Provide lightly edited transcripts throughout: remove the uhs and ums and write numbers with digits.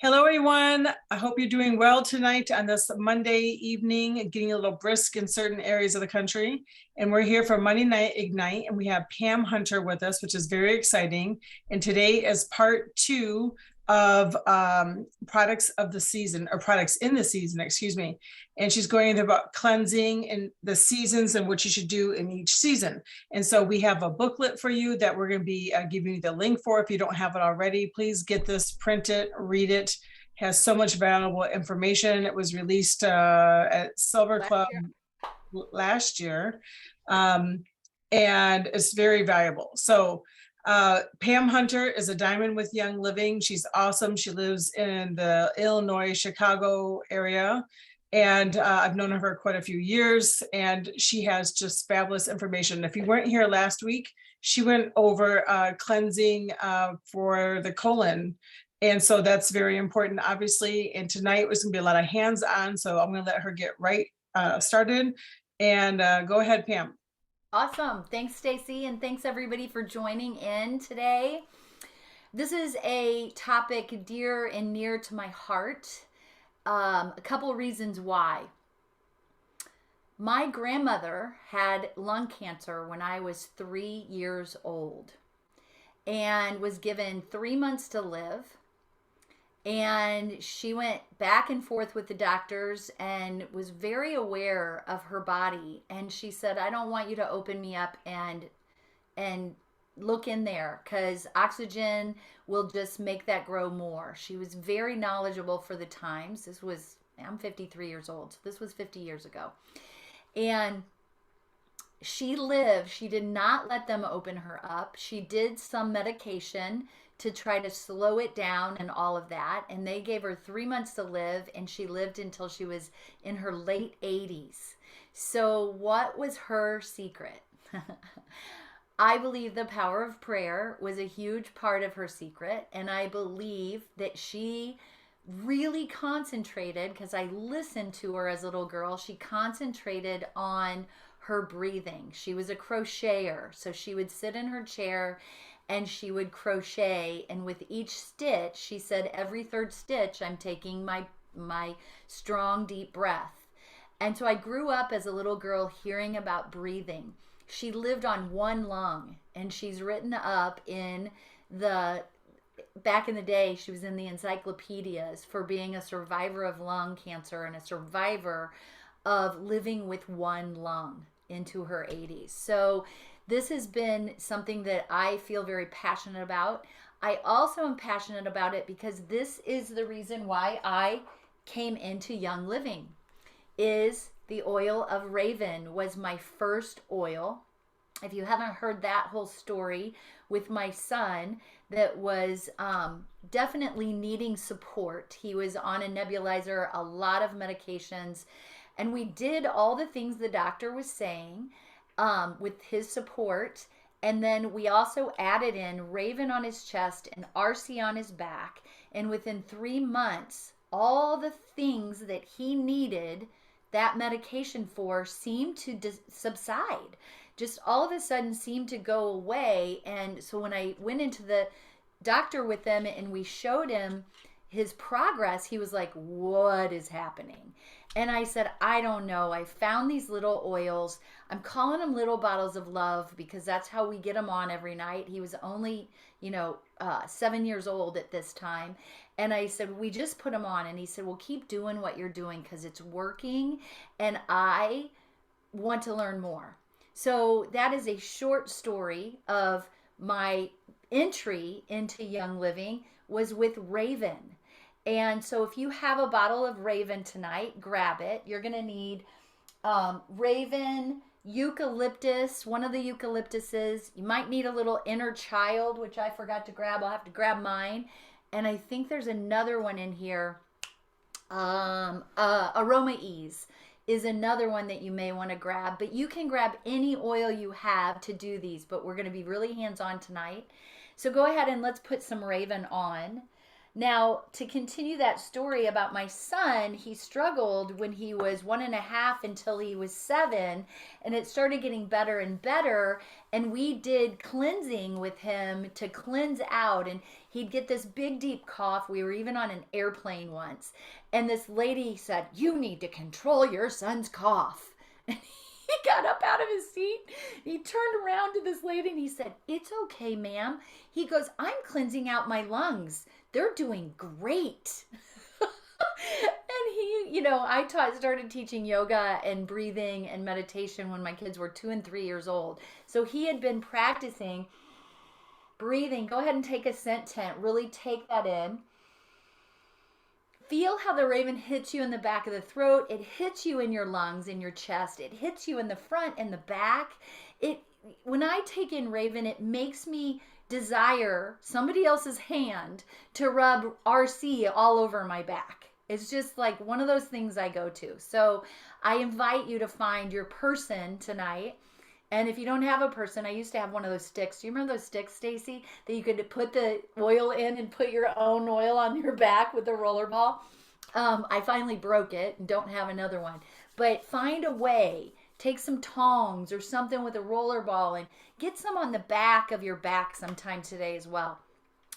Hello, everyone. I hope you're doing well tonight on this Monday evening, getting a little brisk in certain areas of the country. And we're here for Monday Night Ignite, and we have Pam Hunter with us, which is very exciting. And today is part two of products of the season, or products in the season, excuse me. And she's going into about cleansing and the seasons and what you should do in each season. And so we have a booklet for you that we're going to be giving you the link for. If you don't have it already, please get this, print it, read it. Has so much valuable information. It was released at Silver Club last year, and it's very valuable. So Pam Hunter is a diamond with Young Living. She's awesome. She lives in the Illinois, Chicago area. And I've known her for quite a few years, and she has just fabulous information. If you weren't here last week, she went over cleansing for the colon. And so that's very important, obviously. And tonight was gonna be a lot of hands-on. So I'm gonna let her get right started. And go ahead, Pam. Awesome. Thanks, Stacy, and thanks everybody for joining in today. This is a topic dear and near to my heart. A couple of reasons why. My grandmother had lung cancer when I was 3 years old and was given 3 months to live. And she went back and forth with the doctors and was very aware of her body. And she said, I don't want you to open me up and look in there because oxygen will just make that grow more. She was very knowledgeable for the times. I'm 53 years old. So this was 50 years ago. And she lived. She did not let them open her up. She did some medication to try to slow it down and all of that. And they gave her 3 months to live, and she lived until she was in her late 80s. So what was her secret? I believe the power of prayer was a huge part of her secret. And I believe that she really concentrated, because I listened to her as a little girl, she concentrated on her breathing. She was a crocheter. So she would sit in her chair and she would crochet, and with each stitch, she said, every third stitch, I'm taking my strong, deep breath. And so I grew up as a little girl hearing about breathing. She lived on one lung, and she's written up back in the day, she was in the encyclopedias for being a survivor of lung cancer and a survivor of living with one lung into her 80s. So this has been something that I feel very passionate about. I also am passionate about it because this is the reason why I came into Young Living. Is the oil of Raven was my first oil. If you haven't heard that whole story with my son that was definitely needing support. He was on a nebulizer, a lot of medications, and we did all the things the doctor was saying with his support. And then we also added in Raven on his chest and RC on his back. And within 3 months, all the things that he needed that medication for seemed to subside. Just all of a sudden seemed to go away. And so when I went into the doctor with him and we showed him his progress, he was like, what is happening? And I said, I don't know. I found these little oils. I'm calling them little bottles of love because that's how we get them on every night. He was only, 7 years old at this time. And I said, we just put them on. And he said, well, keep doing what you're doing because it's working. And I want to learn more. So that is a short story of my entry into Young Living was with Raven. And so if you have a bottle of Raven tonight, grab it. You're going to need Raven, eucalyptus, one of the eucalyptuses. You might need a little inner child, which I forgot to grab. I'll have to grab mine. And I think there's another one in here. Aroma Ease is another one that you may want to grab. But you can grab any oil you have to do these. But we're going to be really hands-on tonight. So go ahead and let's put some Raven on. Now, to continue that story about my son, he struggled when he was 1.5 until he was 7, and it started getting better and better. And we did cleansing with him to cleanse out, and he'd get this big, deep cough. We were even on an airplane once, and this lady said, "You need to control your son's cough." And he got up out of his seat. He turned around to this lady and he said, "It's okay, ma'am." He goes, "I'm cleansing out my lungs. They're doing great." And I started teaching yoga and breathing and meditation when my kids were 2 and 3 years old. So he had been practicing breathing. Go ahead and take a scent tent. Really take that in. Feel how the raven hits you in the back of the throat. It hits you in your lungs, in your chest. It hits you in the front and the back. When I take in raven, it makes me desire somebody else's hand to rub RC all over my back. It's just like one of those things I go to. So I invite you to find your person tonight. And if you don't have a person, I used to have one of those sticks. Do you remember those sticks, Stacy, that you could put the oil in and put your own oil on your back with the roller ball? I finally broke it and don't have another one. But find a way. Take some tongs or something with a roller ball and get some on the back of your back sometime today as well.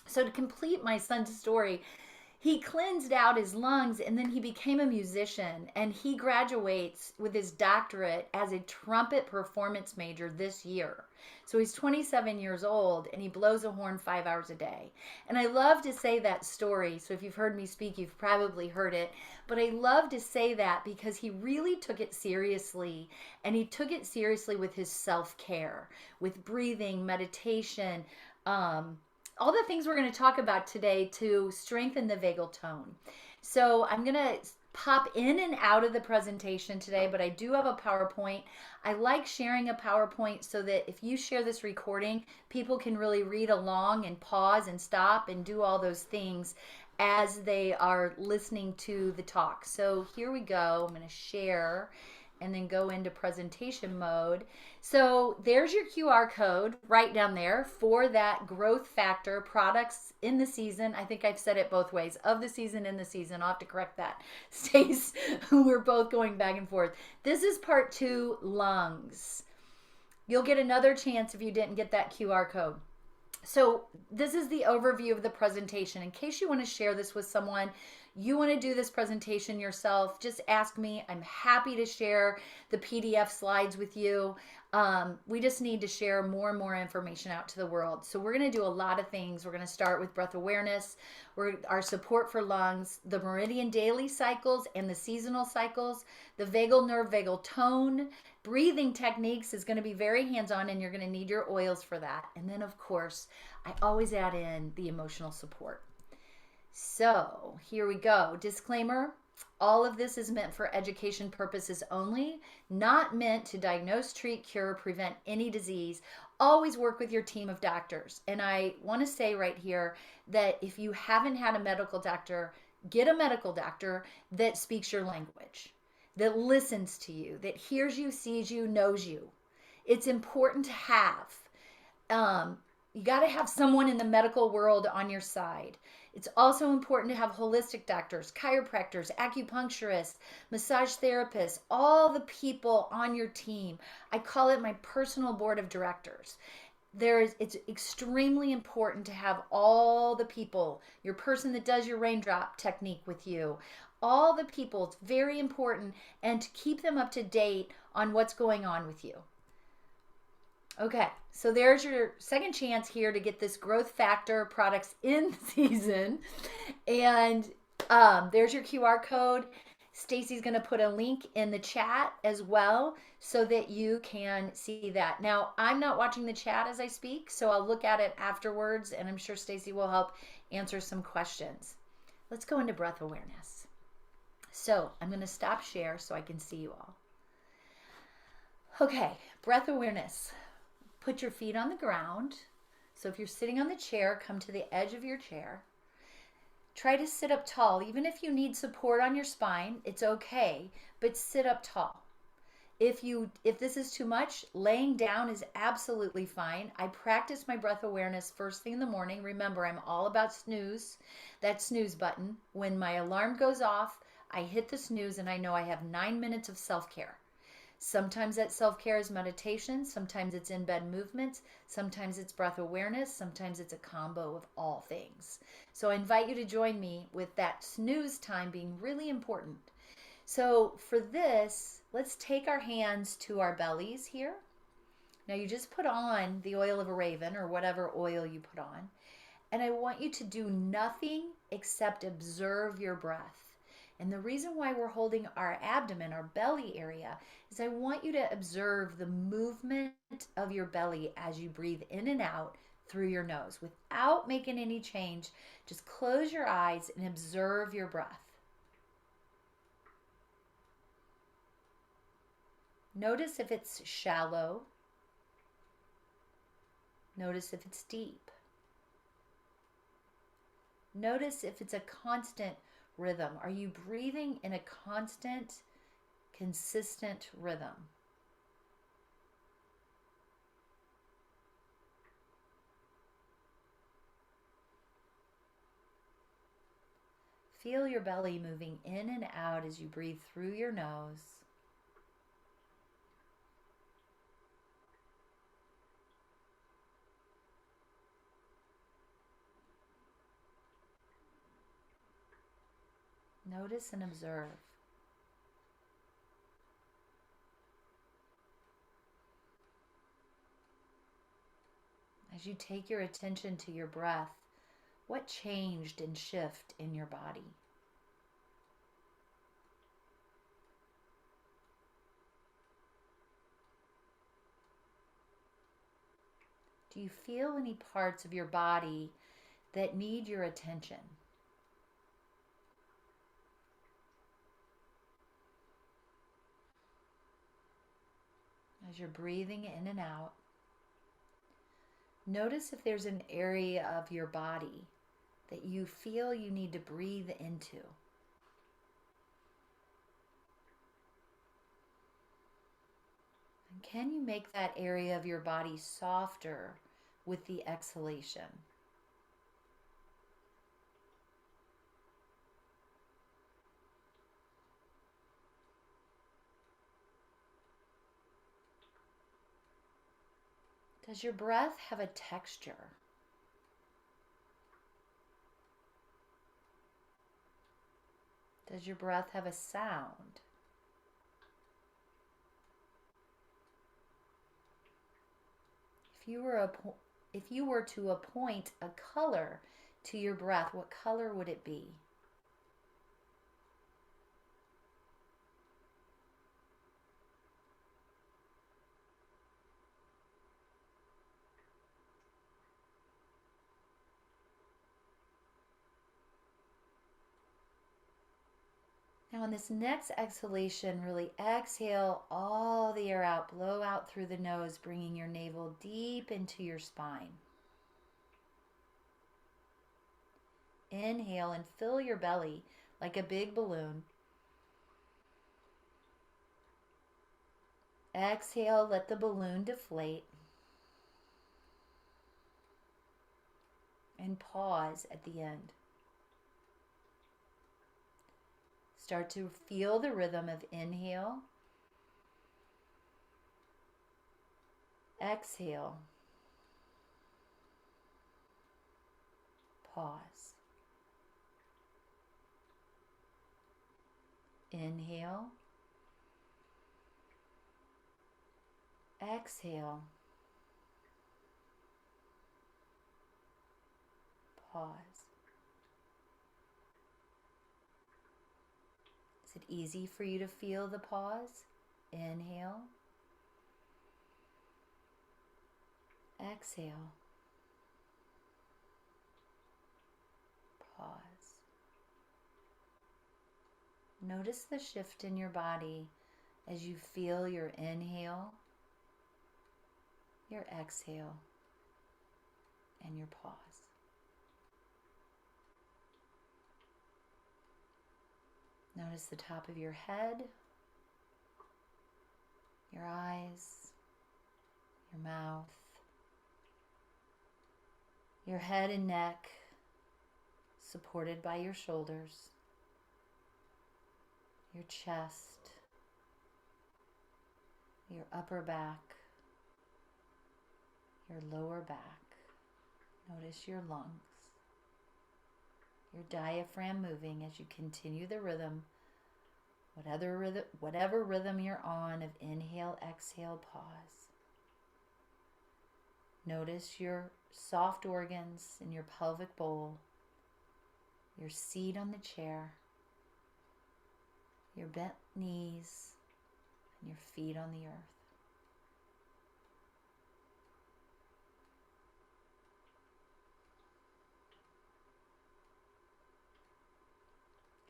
So to complete my son's story, he cleansed out his lungs and then he became a musician, and he graduates with his doctorate as a trumpet performance major this year. So he's 27 years old and he blows a horn 5 hours a day. And I love to say that story. So if you've heard me speak, you've probably heard it. But I love to say that because he really took it seriously, and he took it seriously with his self-care, with breathing, meditation, all the things we're going to talk about today to strengthen the vagal tone. So I'm going to pop in and out of the presentation today, but I do have a PowerPoint. I like sharing a PowerPoint so that if you share this recording, people can really read along and pause and stop and do all those things as they are listening to the talk. So here we go. I'm going to share and then go into presentation mode. So there's your QR code right down there for that growth factor products in the season. I think I've said it both ways, of the season, in the season. I'll have to correct that. Stace, we're both going back and forth. This is part 2, lungs. You'll get another chance if you didn't get that QR code. So this is the overview of the presentation. In case you want to share this with someone, you want to do this presentation yourself, just ask me. I'm happy to share the PDF slides with you. We just need to share more and more information out to the world. So we're going to do a lot of things. We're going to start with breath awareness, our support for lungs, the meridian daily cycles and the seasonal cycles, the vagal nerve, vagal tone, breathing techniques is going to be very hands-on, and you're going to need your oils for that. And then, of course, I always add in the emotional support. So here we go. Disclaimer, all of this is meant for education purposes only, not meant to diagnose, treat, cure, prevent any disease. Always work with your team of doctors. And I want to say right here that if you haven't had a medical doctor, get a medical doctor that speaks your language, that listens to you, that hears you, sees you, knows you. It's important to have. You got to have someone in the medical world on your side. It's also important to have holistic doctors, chiropractors, acupuncturists, massage therapists, all the people on your team. I call it my personal board of directors. It's extremely important to have all the people, your person that does your raindrop technique with you, all the people. It's very important, and to keep them up to date on what's going on with you. Okay, so there's your second chance here to get this growth factor products in season. And there's your QR code. Stacy's going to put a link in the chat as well so that you can see that. Now, I'm not watching the chat as I speak, so I'll look at it afterwards, and I'm sure Stacy will help answer some questions. Let's go into breath awareness. So I'm going to stop share so I can see you all. Okay, breath awareness. Put your feet on the ground. So if you're sitting on the chair, come to the edge of your chair. Try to sit up tall. Even if you need support on your spine, it's okay, but sit up tall. If this is too much, laying down is absolutely fine. I practice my breath awareness first thing in the morning. Remember, I'm all about snooze, that snooze button. When my alarm goes off, I hit the snooze and I know I have 9 minutes of self-care. Sometimes that self-care is meditation, sometimes it's in bed movements, sometimes it's breath awareness, sometimes it's a combo of all things. So I invite you to join me with that snooze time being really important. So for this, let's take our hands to our bellies here. Now you just put on the oil of a raven or whatever oil you put on. And I want you to do nothing except observe your breath. And the reason why we're holding our abdomen, our belly area, is I want you to observe the movement of your belly as you breathe in and out through your nose without making any change. Just close your eyes and observe your breath. Notice if it's shallow. Notice if it's deep. Notice if it's a constant rhythm. Are you breathing in a constant, consistent rhythm? Feel your belly moving in and out as you breathe through your nose. Notice and observe. As you take your attention to your breath, what changed and shifted in your body? Do you feel any parts of your body that need your attention? As you're breathing in and out, notice if there's an area of your body that you feel you need to breathe into. And can you make that area of your body softer with the exhalation? Does your breath have a texture? Does your breath have a sound? If you were to appoint a color to your breath, what color would it be? Now on this next exhalation, really exhale all the air out. Blow out through the nose, bringing your navel deep into your spine. Inhale and fill your belly like a big balloon. Exhale, let the balloon deflate. And pause at the end. Start to feel the rhythm of inhale, exhale, pause. Inhale, exhale, pause. Is it easy for you to feel the pause? Inhale, exhale, pause. Notice the shift in your body as you feel your inhale, your exhale, and your pause. Notice the top of your head, your eyes, your mouth, your head and neck supported by your shoulders, your chest, your upper back, your lower back. Notice your lungs, your diaphragm moving as you continue the rhythm, whatever rhythm you're on of inhale, exhale, pause. Notice your soft organs in your pelvic bowl, your seat on the chair, your bent knees, and your feet on the earth.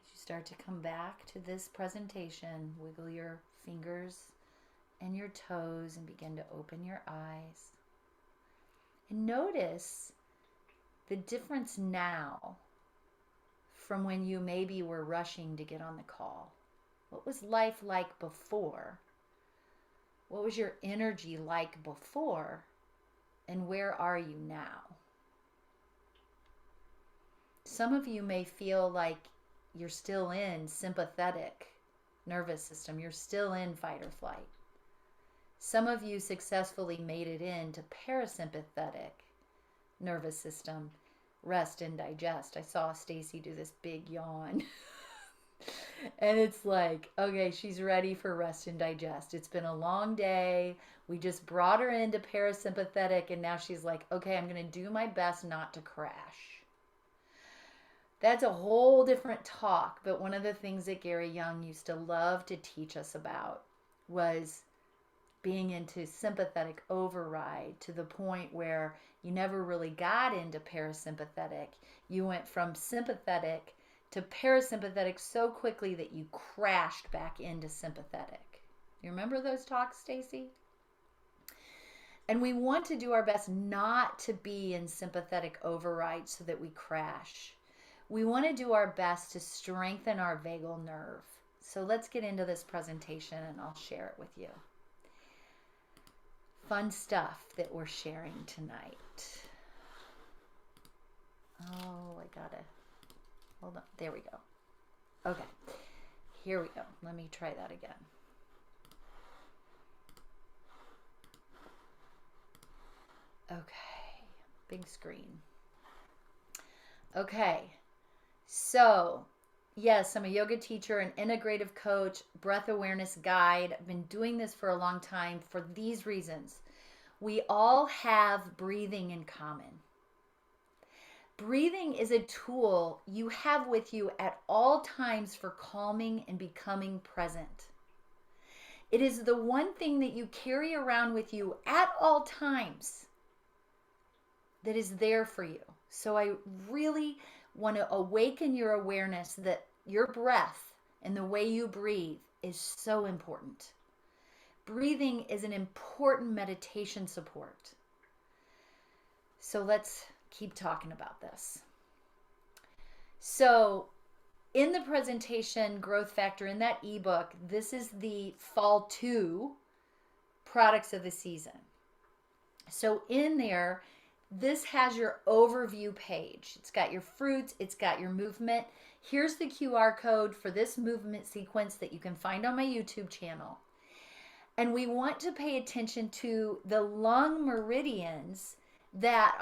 As you start to come back to this presentation, wiggle your fingers and your toes and begin to open your eyes. And notice the difference now from when you maybe were rushing to get on the call. What was life like before? What was your energy like before? And where are you now? Some of you may feel like you're still in sympathetic nervous system. You're still in fight or flight. Some of you successfully made it into parasympathetic nervous system, rest and digest. I saw Stacy do this big yawn. And it's like, okay, she's ready for rest and digest. It's been a long day. We just brought her into parasympathetic, and now she's like, okay, I'm going to do my best not to crash. That's a whole different talk, but one of the things that Gary Young used to love to teach us about was being into sympathetic override to the point where you never really got into parasympathetic. You went from sympathetic to parasympathetic so quickly that you crashed back into sympathetic. You remember those talks, Stacy? And we want to do our best not to be in sympathetic override so that we crash. We want to do our best to strengthen our vagal nerve. So let's get into this presentation and I'll share it with you. Fun stuff that we're sharing tonight. Oh, I gotta, hold on, there we go. Okay, here we go. Let me try that again. Okay, big screen. Okay, so yes, I'm a yoga teacher, an integrative coach, breath awareness guide. I've been doing this for a long time for these reasons. We all have breathing in common. Breathing is a tool you have with you at all times for calming and becoming present. It is the one thing that you carry around with you at all times that is there for you. So I really want to awaken your awareness that your breath and the way you breathe is so important. Breathing is an important meditation support. So let's keep talking about this. So in the presentation Growth Factor, in that ebook, this is the fall 2 products of the season. So in there, this has your overview page. It's got your fruits, it's got your movement. Here's the QR code for this movement sequence that you can find on my YouTube channel. And we want to pay attention to the lung meridians that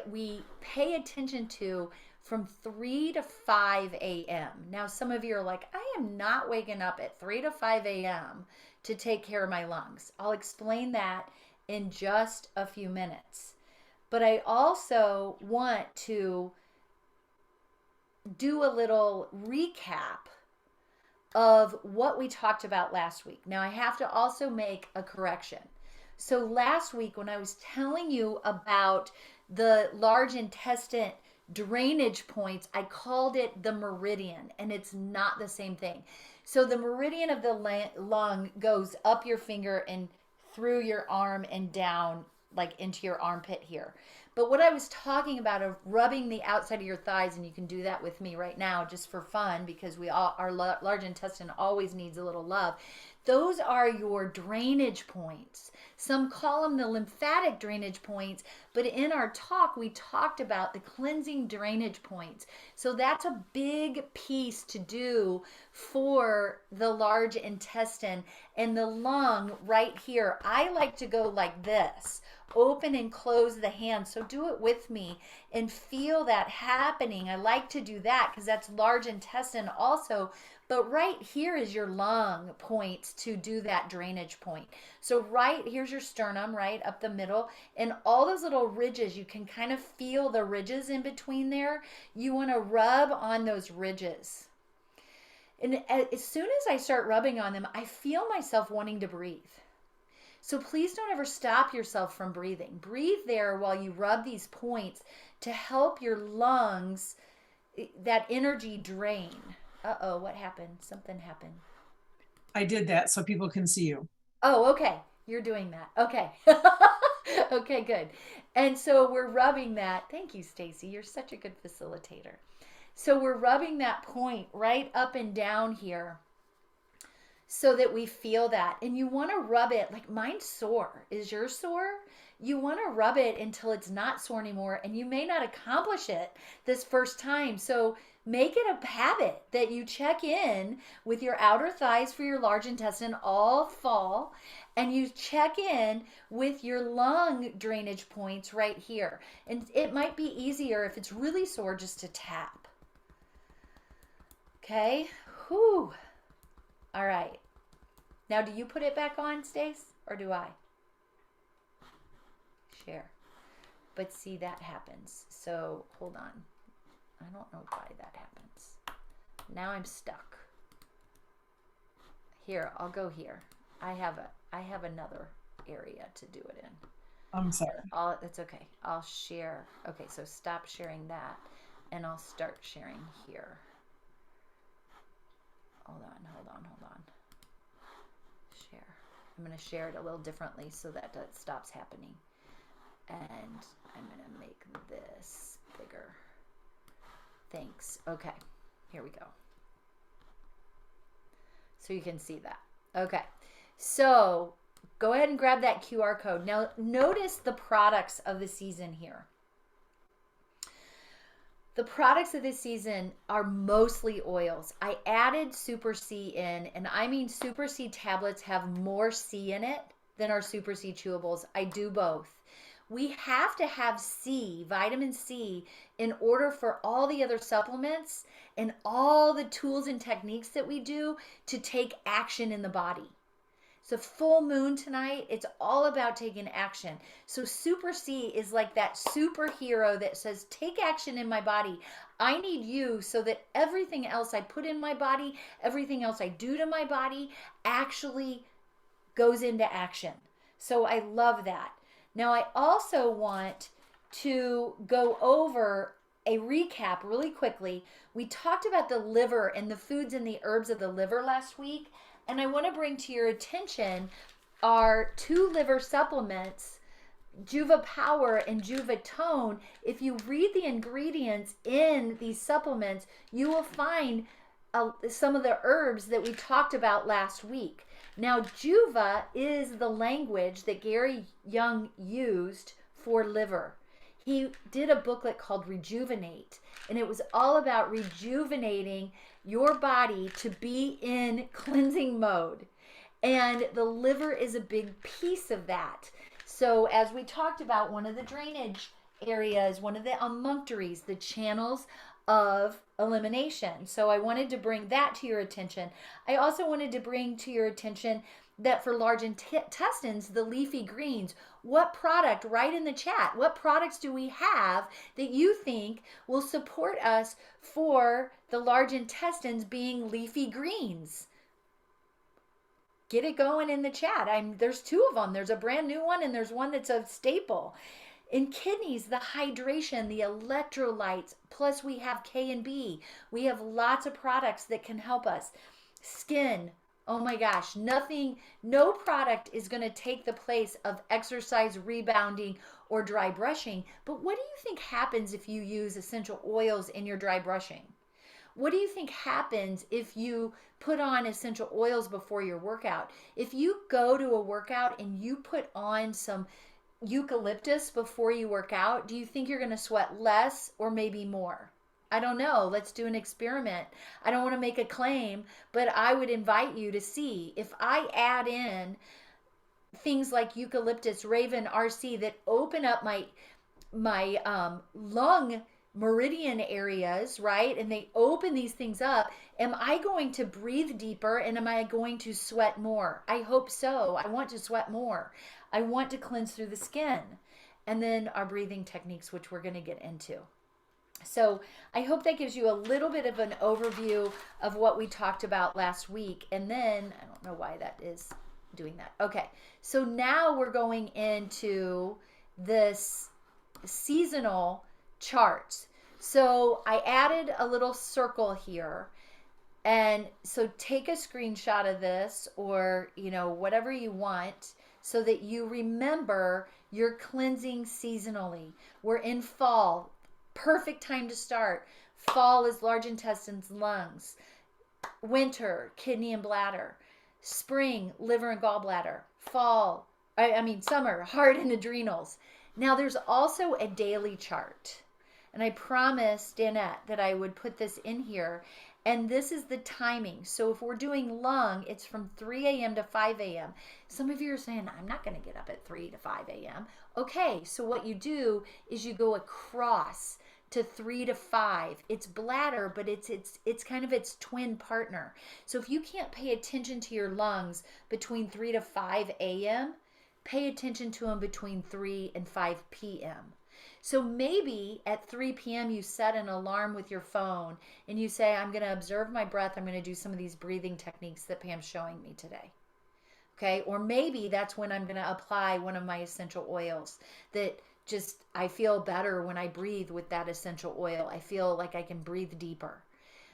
we pay attention to from 3 to 5 a.m. Now, some of you are like, I am not waking up at 3 to 5 a.m. to take care of my lungs. I'll explain that in just a few minutes. But I also want to do a little recap of what we talked about last week. Now, I have to also make a correction. So last week when I was telling you about the large intestine drainage points, I called it the meridian, and it's not the same thing. So the meridian of the lung goes up your finger and through your arm and down like into your armpit here. But what I was talking about of rubbing the outside of your thighs, and you can do that with me right now just for fun because our large intestine always needs a little love. Those are your drainage points. Some call them the lymphatic drainage points, but in our talk, we talked about the cleansing drainage points. So that's a big piece to do for the large intestine and the lung right here. I like to go like this, open and close the hand. So do it with me and feel that happening. I like to do that because that's large intestine also. But right here is your lung points to do that drainage point. So right here's your sternum, right up the middle, and all those little ridges, you can kind of feel the ridges in between there. You want to rub on those ridges. And as soon as I start rubbing on them, I feel myself wanting to breathe. So please don't ever stop yourself from breathing. Breathe there while you rub these points to help your lungs, that energy drain. Uh-oh, what happened? Something happened. I did that so people can see you. Oh, okay. You're doing that. Okay. Okay, good. And so we're rubbing that. Thank you, Stacy. You're such a good facilitator. So we're rubbing that point right up and down here so that we feel that. And you want to rub it like mine's sore. Is yours sore? You want to rub it until it's not sore anymore, and you may not accomplish it this first time. So make it a habit that you check in with your outer thighs for your large intestine all fall, and you check in with your lung drainage points right here. And it might be easier if it's really sore just to tap. Okay? Whew. All right. Now, do you put it back on, Stace, or do I? Share. But see, that happens. So hold on. I don't know why that happens. Now I'm stuck. Here, I'll go here. I have another area to do it in. I'm sorry. It's okay. I'll share. Okay, so stop sharing that, and I'll start sharing here. Hold on. Share. I'm going to share it a little differently so that it stops happening. And I'm going to make this bigger. Thanks. Okay, here we go. So you can see that. Okay, so go ahead and grab that QR code. Now notice the products of the season here. The products of this season are mostly oils. I added Super C in, and I mean Super C tablets have more C in it than our Super C chewables. I do both. We have to have C, vitamin C, in order for all the other supplements and all the tools and techniques that we do to take action in the body. So full moon tonight, it's all about taking action. So Super C is like that superhero that says, take action in my body. I need you so that everything else I put in my body, everything else I do to my body actually goes into action. So I love that. Now, I also want to go over a recap really quickly. We talked about the liver and the foods and the herbs of the liver last week, and I want to bring to your attention our 2 liver supplements, Juva Power and Juva Tone. If you read the ingredients in these supplements, you will find some of the herbs that we talked about last week. Now, Juva is the language that Gary Young used for liver. He did a booklet called Rejuvenate, and it was all about rejuvenating your body to be in cleansing mode. And the liver is a big piece of that. So as we talked about, one of the drainage areas, one of the emunctories, the channels of elimination. So I wanted to bring that to your attention. I also wanted to bring to your attention that for large intestines, the leafy greens, what product, write in the chat, what products do we have that you think will support us for the large intestines being leafy greens? Get it going in the chat. There's 2 of them. There's a brand new one and there's one that's a staple. In kidneys, the hydration, the electrolytes, plus we have K and B. We have lots of products that can help us. Skin, oh my gosh, no product is going to take the place of exercise rebounding or dry brushing. But what do you think happens if you use essential oils in your dry brushing? What do you think happens if you put on essential oils before your workout? If you go to a workout and you put on some eucalyptus before you work out, do you think you're going to sweat less or maybe more? I don't know. Let's do an experiment. I don't want to make a claim, but I would invite you to see if I add in things like eucalyptus, raven, RC that open up my lung meridian areas, right? And they open these things up. Am I going to breathe deeper and am I going to sweat more? I hope so. I want to sweat more. I want to cleanse through the skin. And then our breathing techniques, which we're going to get into. So I hope that gives you a little bit of an overview of what we talked about last week. And then, I don't know why that is doing that. Okay, so now we're going into this seasonal charts. So I added a little circle here. And so take a screenshot of this, or, whatever you want, so that you remember you're cleansing seasonally. We're in fall. Perfect time to start. Fall is large intestines, lungs. Winter, kidney and bladder. Spring, liver and gallbladder. Summer, heart and adrenals. Now there's also a daily chart. And I promised Danette that I would put this in here. And this is the timing. So if we're doing lung, it's from 3 a.m. to 5 a.m. Some of you are saying, I'm not going to get up at 3 to 5 a.m. Okay, so what you do is you go across to 3 to 5. It's bladder, but it's kind of its twin partner. So if you can't pay attention to your lungs between 3 to 5 a.m., pay attention to them between 3 and 5 p.m. So maybe at 3 p.m. you set an alarm with your phone and you say, I'm going to observe my breath. I'm going to do some of these breathing techniques that Pam's showing me today. Okay, or maybe that's when I'm going to apply one of my essential oils that just, I feel better when I breathe with that essential oil. I feel like I can breathe deeper.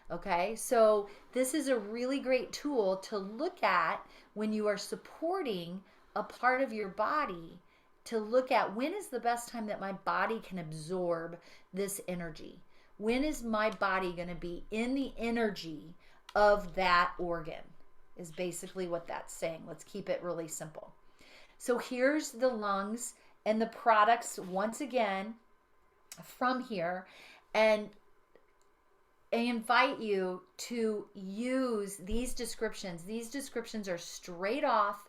Okay, so this is a really great tool to look at when you are supporting a part of your body, to look at when is the best time that my body can absorb this energy. When is my body going to be in the energy of that organ, is basically what that's saying. Let's keep it really simple. So here's the lungs and the products once again from here. And I invite you to use these descriptions. These descriptions are straight off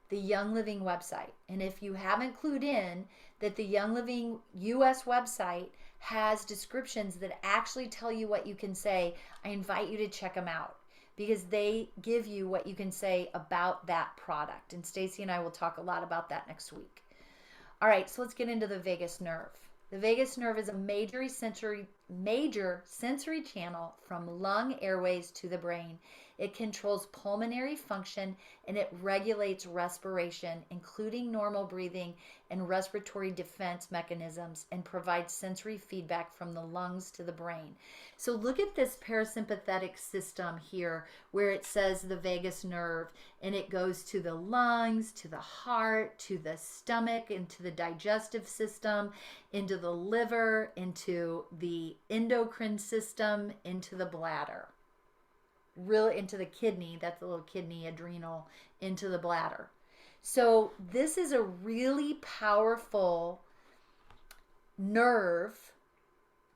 the Young Living website. And if you haven't clued in that the Young Living US website has descriptions that actually tell you what you can say, I invite you to check them out, because they give you what you can say about that product. And Stacy and I will talk a lot about that next week. All right, so let's get into the vagus nerve. The vagus nerve is a major sensory channel from lung airways to the brain. It controls pulmonary function and it regulates respiration, including normal breathing and respiratory defense mechanisms, and provides sensory feedback from the lungs to the brain. So look at this parasympathetic system here where it says the vagus nerve, and it goes to the lungs, to the heart, to the stomach, into the digestive system, into the liver, into the endocrine system, into the bladder. Really into the kidney, that's the little kidney, adrenal, into the bladder. So this is a really powerful nerve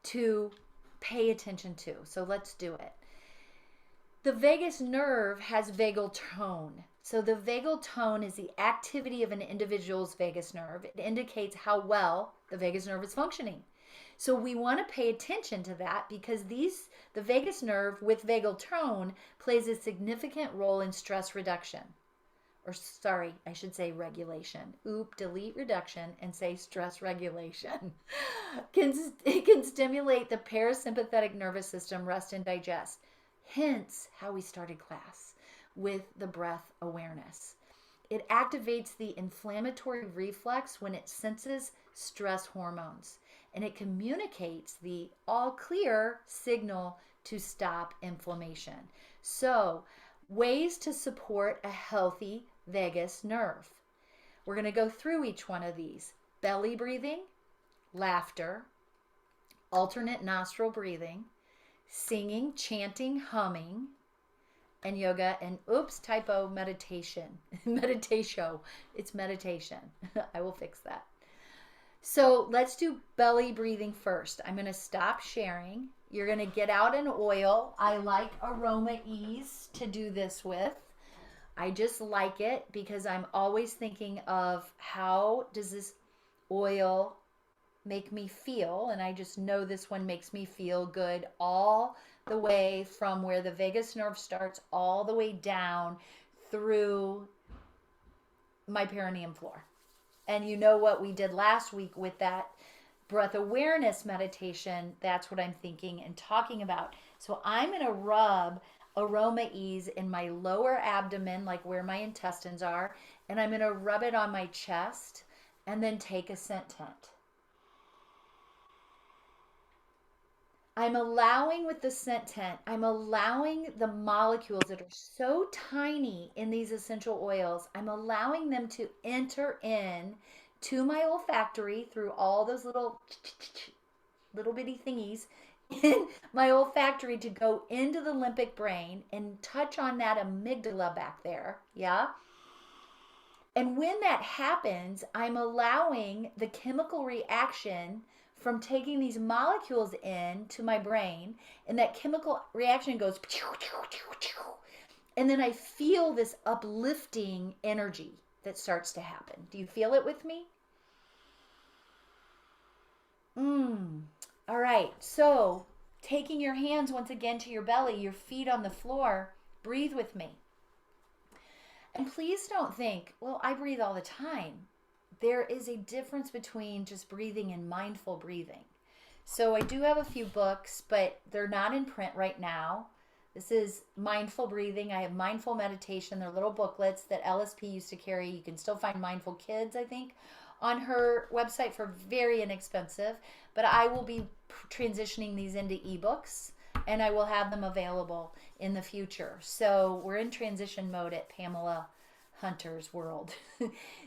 to pay attention to. So let's do it. The vagus nerve has vagal tone. So the vagal tone is the activity of an individual's vagus nerve. It indicates how well the vagus nerve is functioning. So we want to pay attention to that, because the vagus nerve with vagal tone plays a significant role in stress reduction. Or sorry, I should say regulation. Delete reduction and say stress regulation. It can stimulate the parasympathetic nervous system, rest and digest. Hence how we started class with the breath awareness. It activates the inflammatory reflex when it senses stress hormones. And it communicates the all clear signal to stop inflammation. So, ways to support a healthy vagus nerve. We're going to go through each one of these. Belly breathing, laughter, alternate nostril breathing, singing, chanting, humming, and yoga, and oops, typo, meditation. Meditatio. It's meditation. I will fix that. So let's do belly breathing first. I'm going to stop sharing. You're going to get out an oil. I like Aroma Ease to do this with. I just like it because I'm always thinking of how does this oil make me feel, and I just know this one makes me feel good all the way from where the vagus nerve starts all the way down through my perineum floor. And you know what we did last week with that breath awareness meditation, that's what I'm thinking and talking about. So I'm going to rub Aroma Ease in my lower abdomen, like where my intestines are, and I'm going to rub it on my chest and then take a scent tent. I'm allowing with the scent tent, I'm allowing the molecules that are so tiny in these essential oils, I'm allowing them to enter in to my olfactory through all those little bitty thingies in my olfactory to go into the limbic brain and touch on that amygdala back there. Yeah. And when that happens, I'm allowing the chemical reaction from taking these molecules in to my brain, and that chemical reaction goes, and then I feel this uplifting energy that starts to happen. Do you feel it with me? All right, so taking your hands once again to your belly, your feet on the floor, breathe with me. And please don't think, well, I breathe all the time. There is a difference between just breathing and mindful breathing. So I do have a few books, but they're not in print right now. This is mindful breathing. I have mindful meditation. They're little booklets that LSP used to carry. You can still find Mindful Kids, I think, on her website for very inexpensive. But I will be transitioning these into eBooks, and I will have them available in the future. So we're in transition mode at Pamela Hunter's world.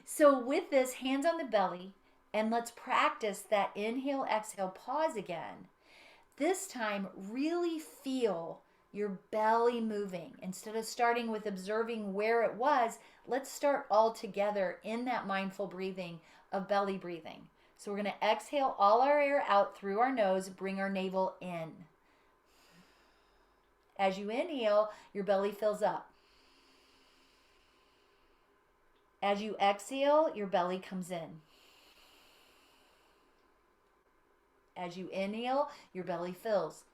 So with this, hands on the belly, and let's practice that inhale, exhale, pause again. This time, really feel your belly moving. Instead of starting with observing where it was, let's start all together in that mindful breathing of belly breathing. So we're going to exhale all our air out through our nose, bring our navel in. As you inhale, your belly fills up. As you exhale, your belly comes in. As you inhale, your belly fills.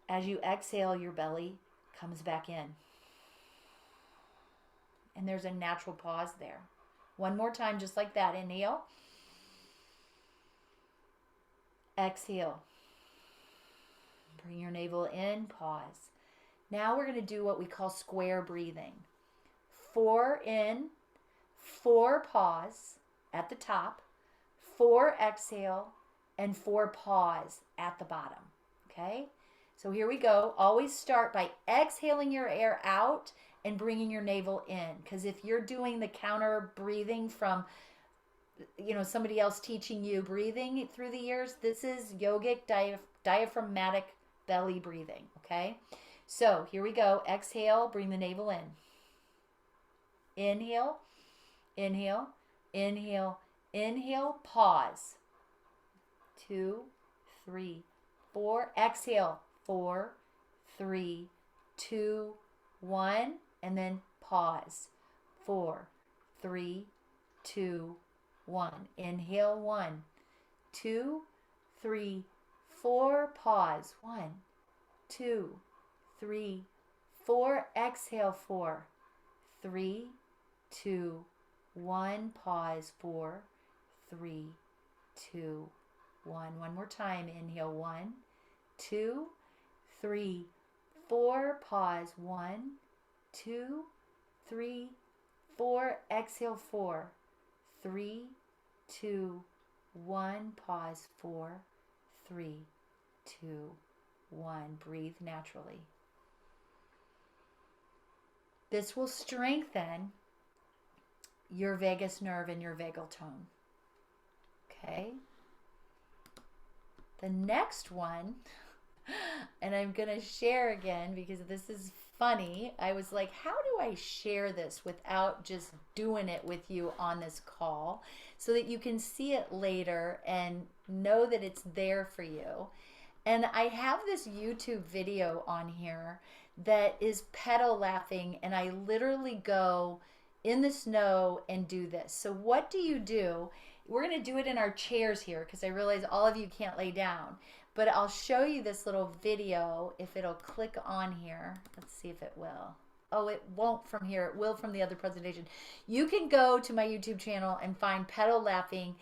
As you exhale, your belly comes back in. And there's a natural pause there. One more time, just like that. Inhale. Exhale. Bring your navel in, pause. Now we're going to do what we call square breathing. 4 in, 4 pause at the top, 4 exhale, and 4 pause at the bottom. Okay? So here we go. Always start by exhaling your air out and bringing your navel in. Because if you're doing the counter breathing from, somebody else teaching you breathing through the years, this is yogic diaphragmatic belly breathing. Okay? So here we go. Exhale, bring the navel in. Inhale, inhale, inhale, inhale, pause. 2, 3, 4. Exhale. 4, 3, 2, 1. And then pause. 4, 3, 2, 1. Inhale. 1, 2, 3, 4. Pause. 1, 2, 3, 4. Exhale. 4, 3, 2, 1. Pause. 4, 3, 2, 1. One more time. Inhale. 1, 2, 3, 4. Pause. 1, 2, 3, 4. Exhale. 4, 3, 2, 1. Pause. 4, 3, 2, 1. Breathe naturally. This will strengthen your vagus nerve and your vagal tone. Okay? The next one, and I'm going to share again because this is funny. I was like, how do I share this without just doing it with you on this call so that you can see it later and know that it's there for you? And I have this YouTube video on here that is pedal laughing, and I literally go in the snow and do this. So what do? We're going to do it in our chairs here because I realize all of you can't lay down. But I'll show you this little video if it'll click on here. Let's see if it will. Oh, it won't from here. It will from the other presentation. You can go to my YouTube channel and find pedal laughing.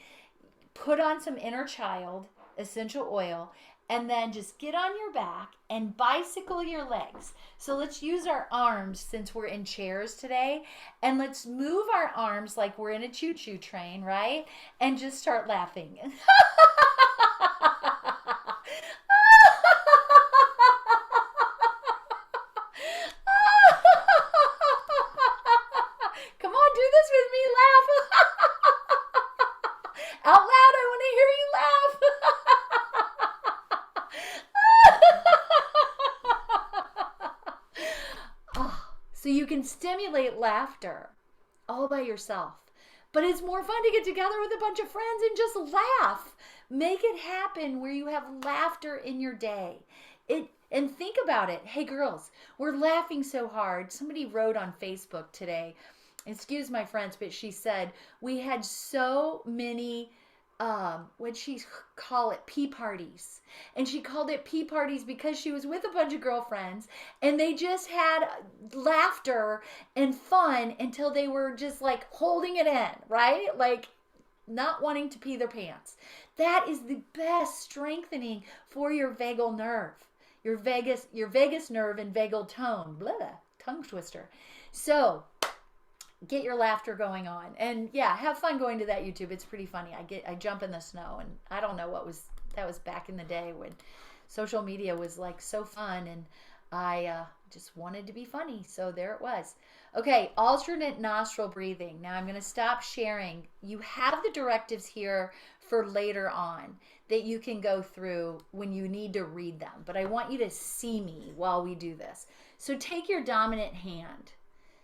Put on some Inner Child essential oil, and then just get on your back and bicycle your legs. So let's use our arms since we're in chairs today, and let's move our arms like we're in a choo-choo train, right? And just start laughing. Come on, do this with me. Laugh. Out loud, I want to hear you laugh. So you can stimulate laughter all by yourself. But it's more fun to get together with a bunch of friends and just laugh. Make it happen where you have laughter in your day. And think about it. Hey girls, we're laughing so hard. Somebody wrote on Facebook today, excuse my French, but she said, we had so many, what'd she call it? Pee parties. And she called it pee parties because she was with a bunch of girlfriends and they just had laughter and fun until they were just like holding it in, right? Like not wanting to pee their pants. That is the best strengthening for your vagal nerve, your vagus nerve and vagal tone. Blah, tongue twister. So get your laughter going on, and yeah, have fun going to that YouTube. It's pretty funny. I jump in the snow, and I don't know that was back in the day when social media was like so fun, and I just wanted to be funny, so there it was. Okay, alternate nostril breathing. Now I'm going to stop sharing. You have the directives here for later on that you can go through when you need to read them, but I want you to see me while we do this. So take your dominant hand.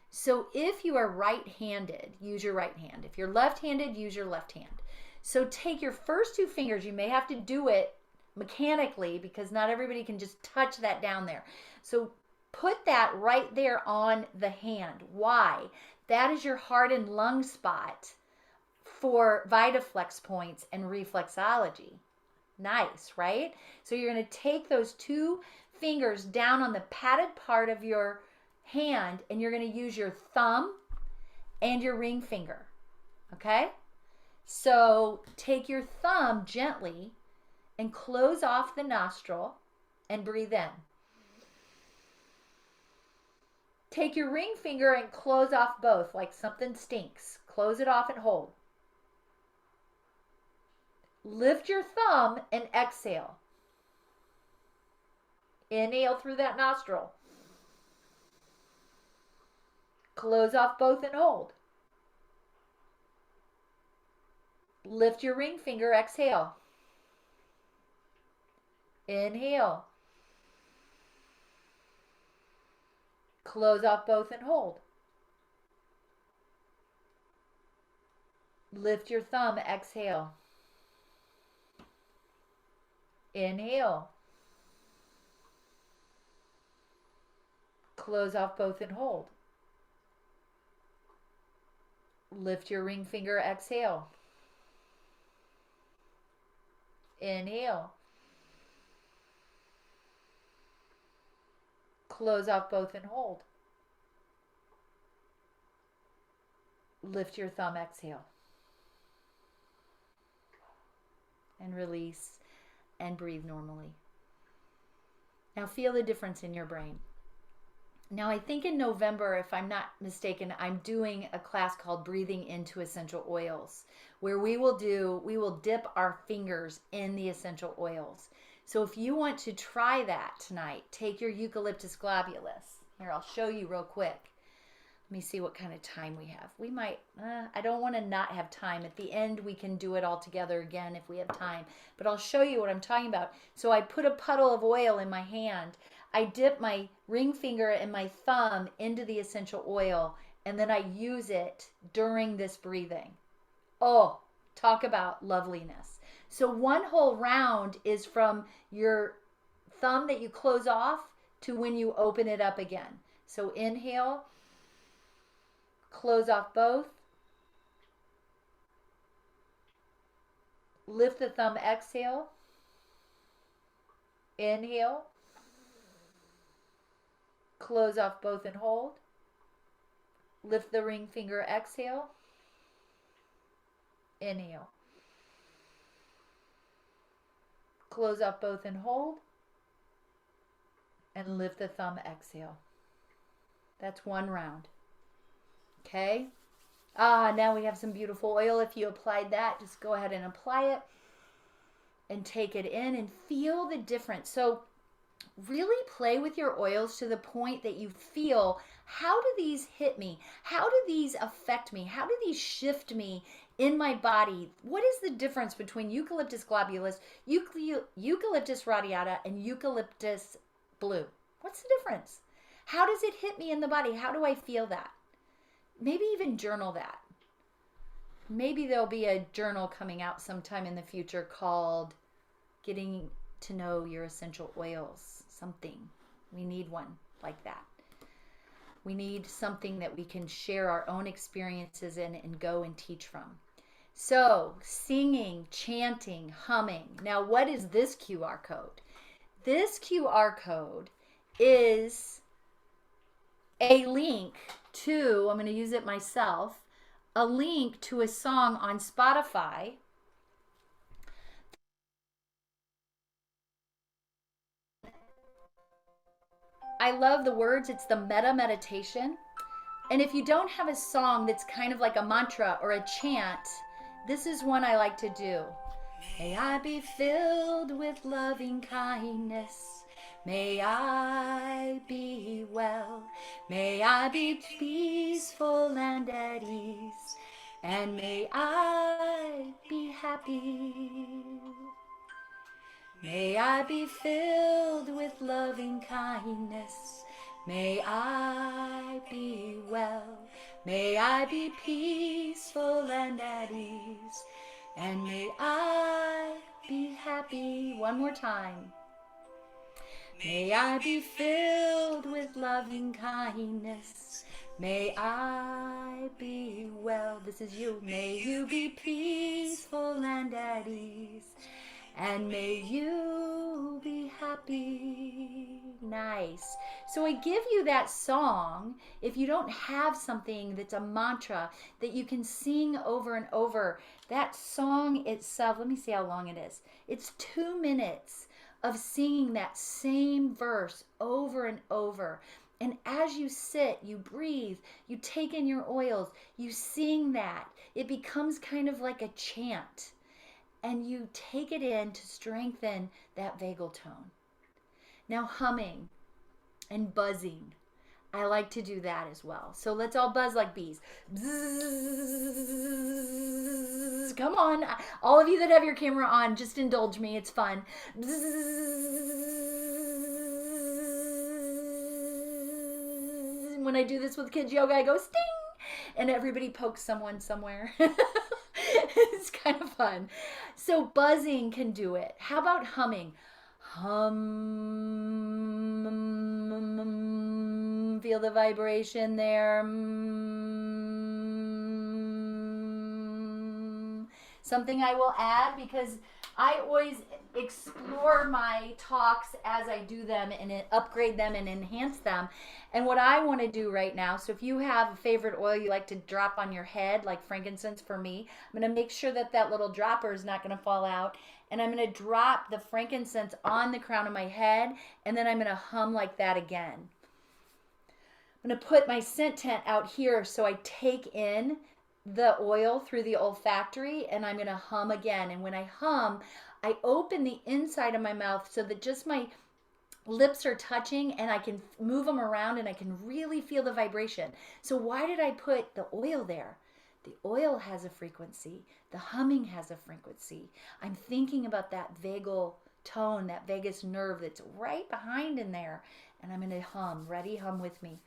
So if you are right-handed, use your right hand. If you're left-handed, use your left hand. So take your first two fingers. You may have to do it mechanically because not everybody can just touch that down there. So put that right there on the hand. Why? That is your heart and lung spot for VitaFlex points and reflexology. Nice, right? So you're going to take those two fingers down on the padded part of your hand, and you're going to use your thumb and your ring finger. Okay? So take your thumb gently and close off the nostril and breathe in. Take your ring finger and close off both like something stinks. Close it off and hold. Lift your thumb and exhale. Inhale through that nostril. Close off both and hold. Lift your ring finger, exhale. Inhale. Close off both and hold. Lift your thumb, exhale. Inhale. Close off both and hold. Lift your ring finger, exhale. Inhale. Close off both and hold. Lift your thumb, exhale. And release and breathe normally. Now feel the difference in your brain. Now I think in November, if I'm not mistaken, I'm doing a class called Breathing into Essential Oils, where we will dip our fingers in the essential oils. So if you want to try that tonight, take your eucalyptus globulus. Here, I'll show you real quick. me see what kind of time we have. We might, I don't want to not have time. At the end, we can do it all together again if we have time. But I'll show you what I'm talking about. So I put a puddle of oil in my hand. I dip my ring finger and my thumb into the essential oil, and then I use it during this breathing. Oh, talk about loveliness. So one whole round is from your thumb that you close off to when you open it up again. So inhale, close off both, lift the thumb, exhale, inhale, close off both and hold, lift the ring finger, exhale, inhale, close off both and hold, and lift the thumb, exhale. That's one round. Okay. Now we have some beautiful oil. If you applied that, just go ahead and apply it and take it in and feel the difference. So really play with your oils to the point that you feel, how do these hit me? How do these affect me? How do these shift me in my body? What is the difference between Eucalyptus globulus, Eucalyptus radiata, and Eucalyptus blue? What's the difference? How does it hit me in the body? How do I feel that? Maybe even journal that. Maybe there'll be a journal coming out sometime in the future called Getting to Know Your Essential Oils. Something. We need one like that. We need something that we can share our own experiences in and go and teach from. So, singing, chanting, humming. Now, what is this QR code? This QR code is a link to, I'm going to use it myself, a link to a song on Spotify. I love the words. It's the metta meditation. And if you don't have a song that's kind of like a mantra or a chant, this is one I like to do. May I be filled with loving kindness. May I be well. May I be peaceful and at ease. And may I be happy. May I be filled with loving kindness. May I be well. May I be peaceful and at ease. And may I be happy. One more time. May I be filled with loving kindness. May I be well. This is you. May you be peaceful and at ease. And may you be happy. Nice. So I give you that song if you don't have something that's a mantra that you can sing over and over. That song itself, let me see how long it is. It's 2 minutes of singing that same verse over and over. And as you sit, you breathe, you take in your oils, you sing that. It becomes kind of like a chant. And you take it in to strengthen that vagal tone. Now humming and buzzing. I like to do that as well. So let's all buzz like bees. Bzzz. Come on. All of you that have your camera on, just indulge me. It's fun. Bzzz. When I do this with kids yoga, I go sting. And everybody pokes someone somewhere. It's kind of fun. So buzzing can do it. How about humming? Hum. Feel the vibration there. Something I will add, because I always explore my talks as I do them and upgrade them and enhance them. And what I want to do right now, so if you have a favorite oil you like to drop on your head, like frankincense for me, I'm going to make sure that that little dropper is not going to fall out. And I'm going to drop the frankincense on the crown of my head, and then I'm going to hum like that again. I'm going to put my scent tent out here so I take in the oil through the olfactory, and I'm going to hum again. And when I hum, I open the inside of my mouth so that just my lips are touching and I can move them around and I can really feel the vibration. So why did I put the oil there? The oil has a frequency. The humming has a frequency. I'm thinking about that vagal tone, that vagus nerve that's right behind in there. And I'm going to hum. Ready? Hum with me.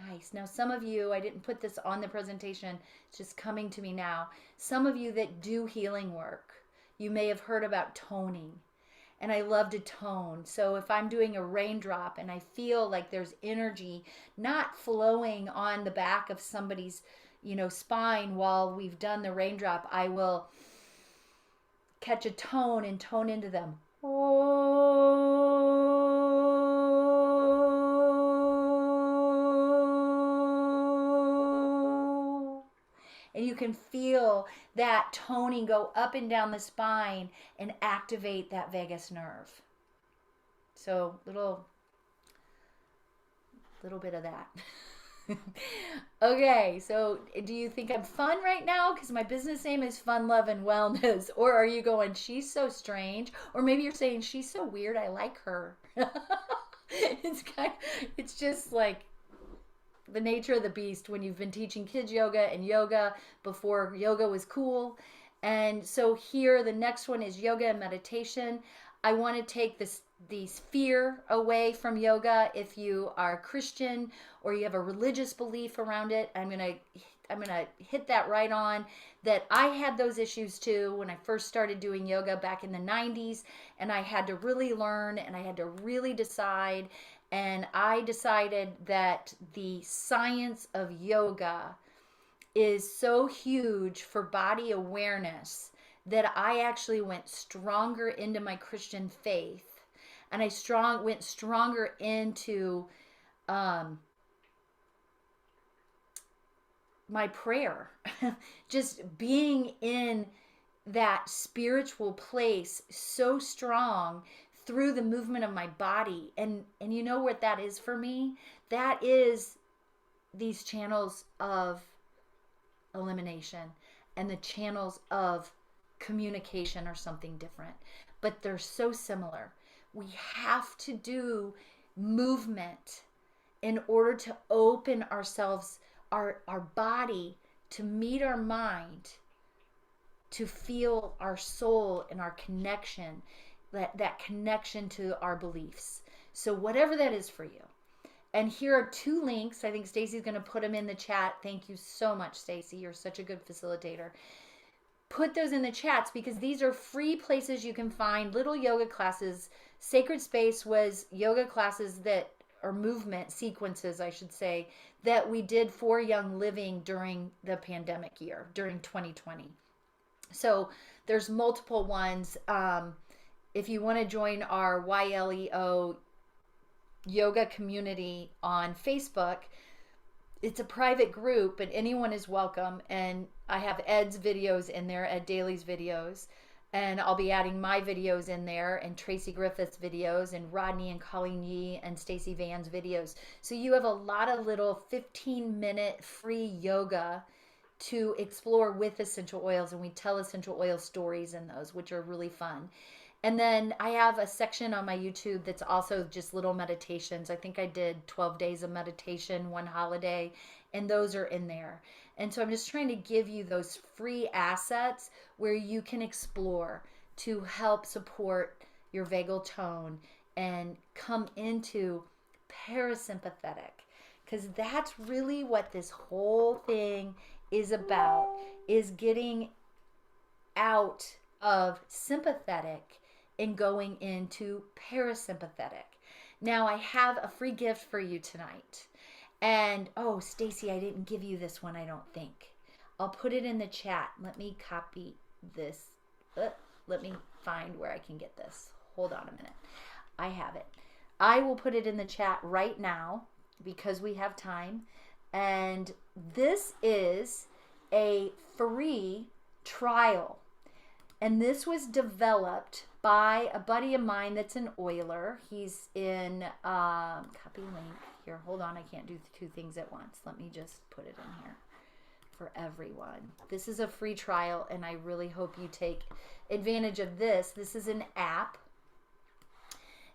Nice. Now, some of you, I didn't put this on the presentation, it's just coming to me now. Some of you that do healing work, you may have heard about toning. And I love to tone. So if I'm doing a raindrop and I feel like there's energy not flowing on the back of somebody's, spine while we've done the raindrop, I will catch a tone and tone into them. And you can feel that toning go up and down the spine and activate that vagus nerve. So little bit of that. Okay, so do you think I'm fun right now? Because my business name is Fun, Love, and Wellness. Or are you going, she's so strange? Or maybe you're saying, she's so weird, I like her. It's just like the nature of the beast when you've been teaching kids yoga and yoga before yoga was cool. And so here, the next one is yoga and meditation. I want to take these fear away from yoga. If you are Christian or you have a religious belief around it, I'm gonna hit that right on. That I had those issues too when I first started doing yoga back in the 90s, and I had to really learn and I had to really decide. And I decided that the science of yoga is so huge for body awareness that I actually went stronger into my Christian faith, and I went stronger into my prayer, just being in that spiritual place so strong through the movement of my body. And you know what that is for me? That is these channels of elimination and the channels of communication are something different, but they're so similar. We have to do movement in order to open ourselves, our body, to meet our mind, to feel our soul and our connection, that connection to our beliefs. So whatever that is for you. And here are 2 links. I think Stacy's going to put them in the chat. Thank you so much, Stacy. You're such a good facilitator. Put those in the chats because these are free places you can find little yoga classes. Sacred Space was yoga classes that or movement sequences, I should say, that we did for Young Living during the pandemic year, during 2020. So there's multiple ones. If you want to join our YLEO yoga community on Facebook, it's a private group, but anyone is welcome. And I have Ed's videos in there, Ed Daly's videos, and I'll be adding my videos in there, and Tracy Griffith's videos, and Rodney and Colleen Yee and Stacy Van's videos. So you have a lot of little 15-minute free yoga to explore with essential oils, and we tell essential oil stories in those, which are really fun. And then I have a section on my YouTube that's also just little meditations. I think I did 12 days of meditation one holiday, and those are in there. And so I'm just trying to give you those free assets where you can explore to help support your vagal tone and come into parasympathetic, because that's really what this whole thing is about, is getting out of sympathetic and going into parasympathetic. Now I have a free gift for you tonight. And oh, Stacy, I didn't give you this one, I don't think. I'll put it in the chat. Let me copy this. Let me find where I can get this. Hold on a minute. I have it. I will put it in the chat right now because we have time. And this is a free trial. And this was developed by a buddy of mine that's an oiler. He's in, copy link here. Hold on, I can't do two things at once. Let me just put it in here for everyone. This is a free trial, and I really hope you take advantage of this. This is an app,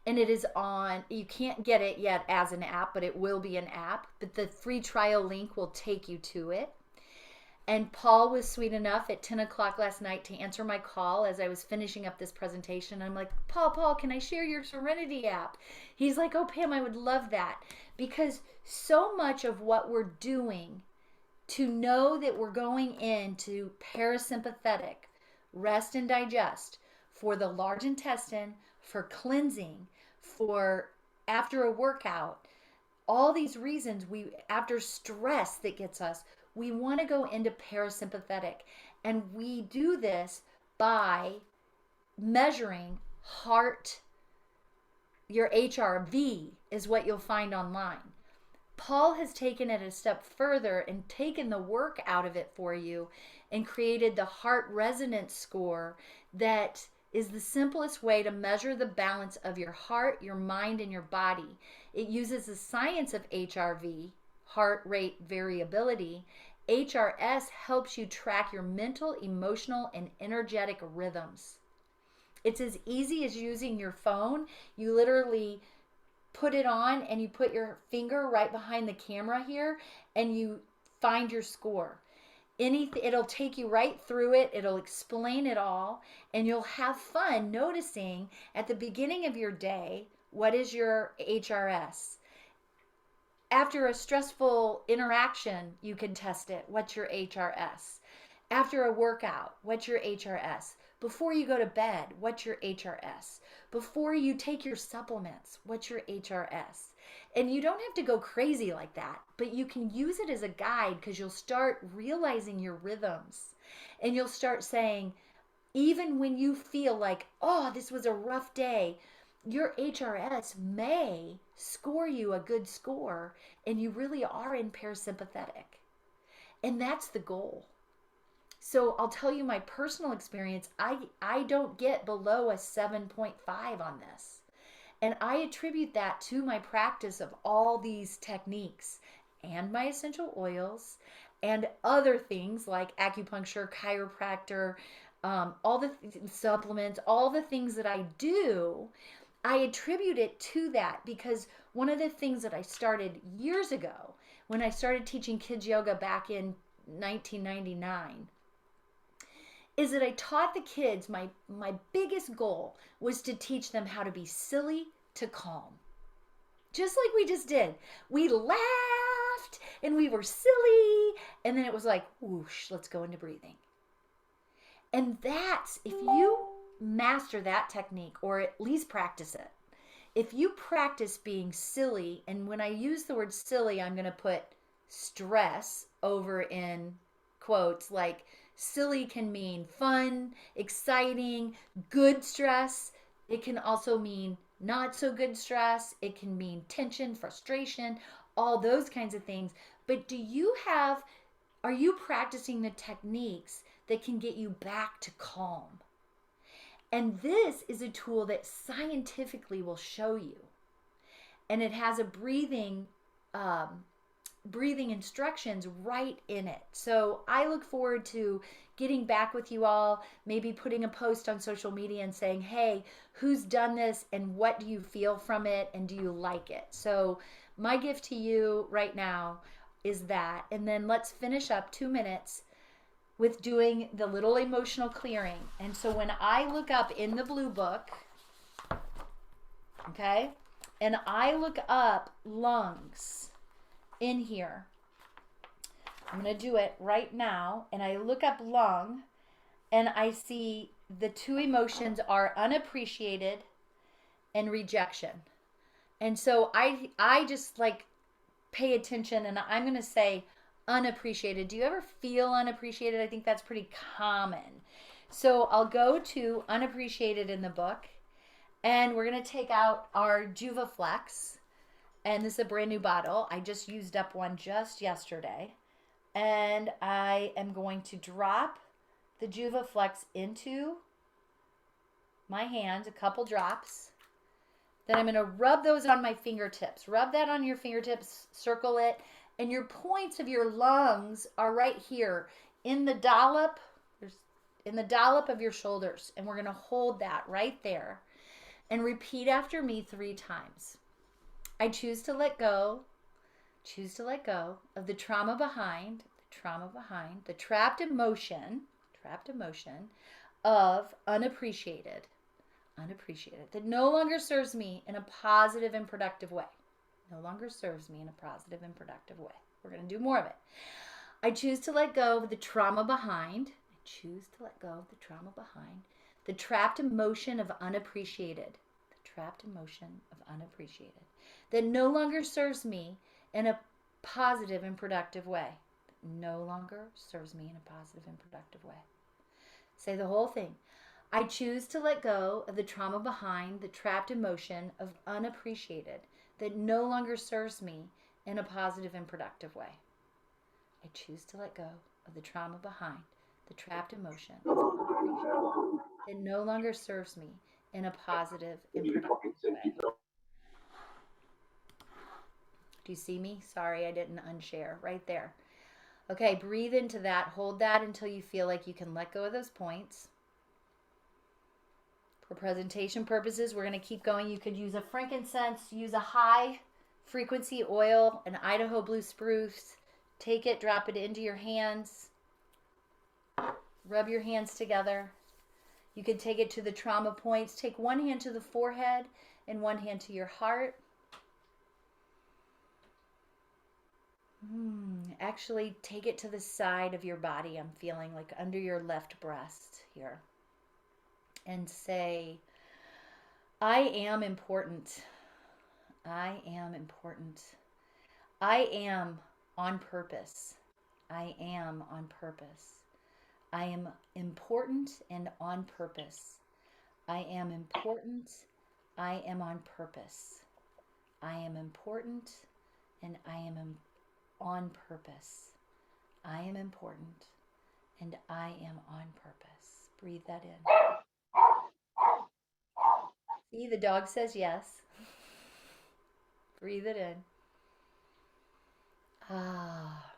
and it is on, you can't get it yet as an app, but it will be an app. But the free trial link will take you to it. And Paul was sweet enough at 10 o'clock last night to answer my call as I was finishing up this presentation. I'm like, Paul, can I share your Serenity app? He's like, oh, Pam, I would love that. Because so much of what we're doing to know that we're going into parasympathetic, rest and digest, for the large intestine, for cleansing, for after a workout, all these reasons, after stress that gets us, we want to go into parasympathetic. And we do this by measuring heart. Your HRV is what you'll find online. Paul has taken it a step further and taken the work out of it for you and created the heart resonance score that is the simplest way to measure the balance of your heart, your mind, and your body. It uses the science of HRV, heart rate variability. HRS helps you track your mental, emotional, and energetic rhythms. It's as easy as using your phone. You literally put it on and you put your finger right behind the camera here and you find your score. It'll take you right through it. It'll explain it all, and you'll have fun noticing at the beginning of your day, what is your HRS? After a stressful interaction, you can test it. What's your HRS? After a workout, what's your HRS? Before you go to bed, what's your HRS? Before you take your supplements, what's your HRS? And you don't have to go crazy like that, but you can use it as a guide because you'll start realizing your rhythms. And you'll start saying, even when you feel like, oh, this was a rough day, your HRS may score you a good score and you really are in parasympathetic. And that's the goal. So I'll tell you my personal experience. I don't get below a 7.5 on this. And I attribute that to my practice of all these techniques and my essential oils and other things like acupuncture, chiropractor, all the supplements, all the things that I do. I attribute it to that because one of the things that I started years ago when I started teaching kids yoga back in 1999 is that I taught the kids, my biggest goal was to teach them how to be silly to calm. Just like we just did. We laughed and we were silly and then it was like, whoosh, let's go into breathing. And that's, if you master that technique or at least practice it, if you practice being silly, and when I use the word silly, I'm going to put stress over in quotes, like silly can mean fun, exciting, good stress. It can also mean not so good stress. It can mean tension, frustration, all those kinds of things. But are you practicing the techniques that can get you back to calm? And this is a tool that scientifically will show you. And it has a breathing instructions right in it. So I look forward to getting back with you all, maybe putting a post on social media and saying, hey, who's done this and what do you feel from it and do you like it? So my gift to you right now is that. And then let's finish up 2 minutes with doing the little emotional clearing. And so when I look up in the blue book, okay, and I look up lungs in here, I'm going to do it right now, and I look up lung and I see the two emotions are unappreciated and rejection. And so I just like pay attention, and I'm going to say unappreciated. Do you ever feel unappreciated? I think that's pretty common. So I'll go to unappreciated in the book, and we're going to take out our JuvaFlex, and this is a brand new bottle. I just used up one just yesterday, and I am going to drop the JuvaFlex into my hand, a couple drops. Then I'm going to rub those on my fingertips. Rub that on your fingertips, circle it, and your points of your lungs are right here in the dollop, of your shoulders. And we're going to hold that right there and repeat after me 3 times. I choose to let go of the trauma behind, the trapped emotion of unappreciated, that no longer serves me in a positive and productive way. No longer serves me in a positive and productive way. We're going to do more of it. I choose to let go of the trauma behind. The trapped emotion of unappreciated. That no longer serves me in a positive and productive way. No longer serves me in a positive and productive way. Say the whole thing. I choose to let go of the trauma behind the trapped emotion of unappreciated that no longer serves me in a positive and productive way. I choose to let go of the trauma behind the trapped emotion of unappreciated that no longer serves me in a positive and productive way. Do you see me? Sorry, I didn't unshare. Right there. Okay, breathe into that. Hold that until you feel like you can let go of those points. For presentation purposes, we're going to keep going. You could use a frankincense, use a high frequency oil, an Idaho blue spruce. Take it, drop it into your hands. Rub your hands together. You could take it to the trauma points. Take one hand to the forehead and one hand to your heart. Actually, take it to the side of your body. I'm feeling like under your left breast here. And say, I am important. I am important. I am on purpose. I am on purpose. I am important and on purpose. I am important. I am on purpose. I am important and I am on purpose. I am important and I am on purpose. Breathe that in. See, the dog says yes. Breathe it in. Ah,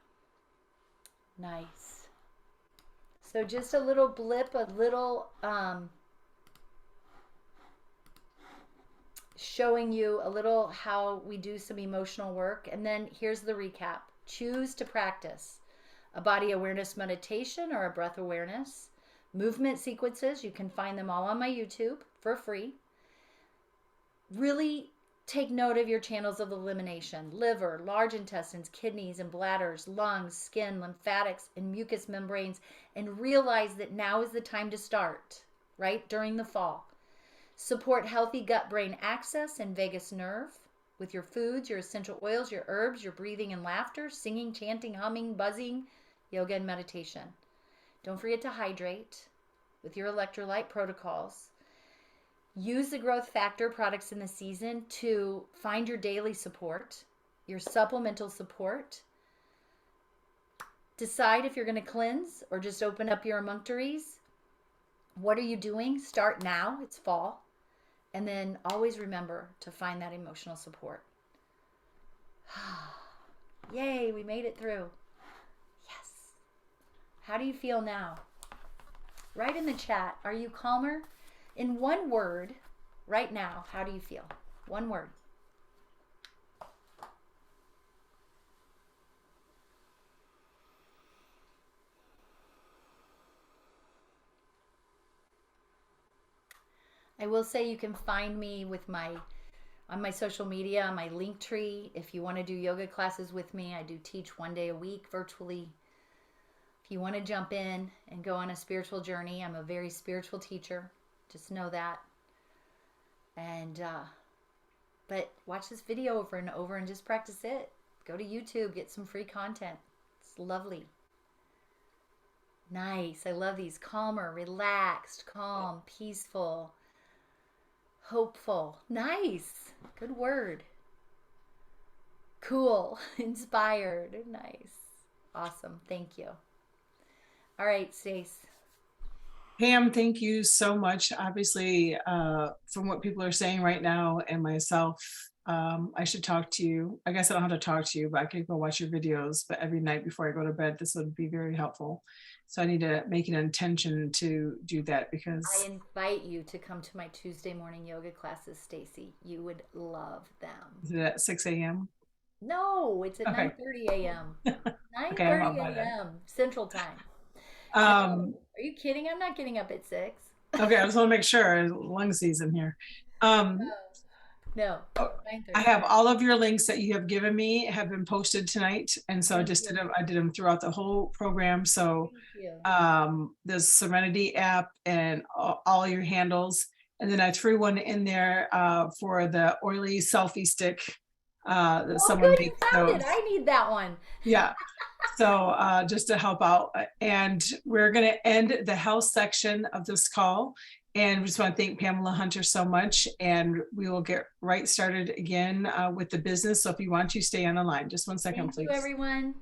nice. So just a little blip, a little showing you a little how we do some emotional work. And then here's the recap. Choose to practice a body awareness meditation or a breath awareness. Movement sequences, you can find them all on my YouTube for free. Really take note of your channels of elimination: liver, large intestines, kidneys and bladders, lungs, skin, lymphatics, and mucous membranes, and realize that now is the time to start, right during the fall. Support healthy gut-brain axis and vagus nerve with your foods, your essential oils, your herbs, your breathing and laughter, singing, chanting, humming, buzzing, yoga, and meditation. Don't forget to hydrate with your electrolyte protocols. Use the growth factor products in the season to find your daily support, your supplemental support. Decide if you're going to cleanse or just open up your emunctories. What are you doing? Start now. It's fall. And then always remember to find that emotional support. Yay, we made it through. Yes. How do you feel now? Write in the chat. Are you calmer? In one word, right now, how do you feel? One word. I will say you can find me with on my social media, on my link tree. If you want to do yoga classes with me, I do teach 1 day a week virtually. If you want to jump in and go on a spiritual journey, I'm a very spiritual teacher. Just know that. And but watch this video over and over and just practice it. Go to YouTube, get some free content. It's lovely. Nice. I love these. Calmer, relaxed, calm, peaceful, hopeful. Nice. Good word. Cool. Inspired. Nice. Awesome. Thank you. All right, Stace. Pam, thank you so much. Obviously, from what people are saying right now and myself, I should talk to you. I guess I don't have to talk to you, but I could go watch your videos. But every night before I go to bed, this would be very helpful. So I need to make an intention to do that I because invite you to come to my Tuesday morning yoga classes, Stacy. You would love them. is it at 6 a.m.? No, it's at Okay. 9:30 a.m. Okay, I'm 9:30 up by then. a.m. Central Time. No, Um, are you kidding? I'm not getting up at 6. okay, I just want to make sure lung season here. Um, No, I 9:30. have all of your links that you have given me have been posted tonight. And so I Thank just did you. them, I did them throughout the whole program. So Thank you. the Serenity app and all your handles. And then I threw one in there for the oily selfie stick that Oh, someone good, you makes found it. those. I need that one. Yeah. So just to help out. And we're going to end the health section of this call. And we just want to thank Pamela Hunter so much. And we will get right started again with the business. So if you want to stay on the line, just one second, Thank you, please. everyone.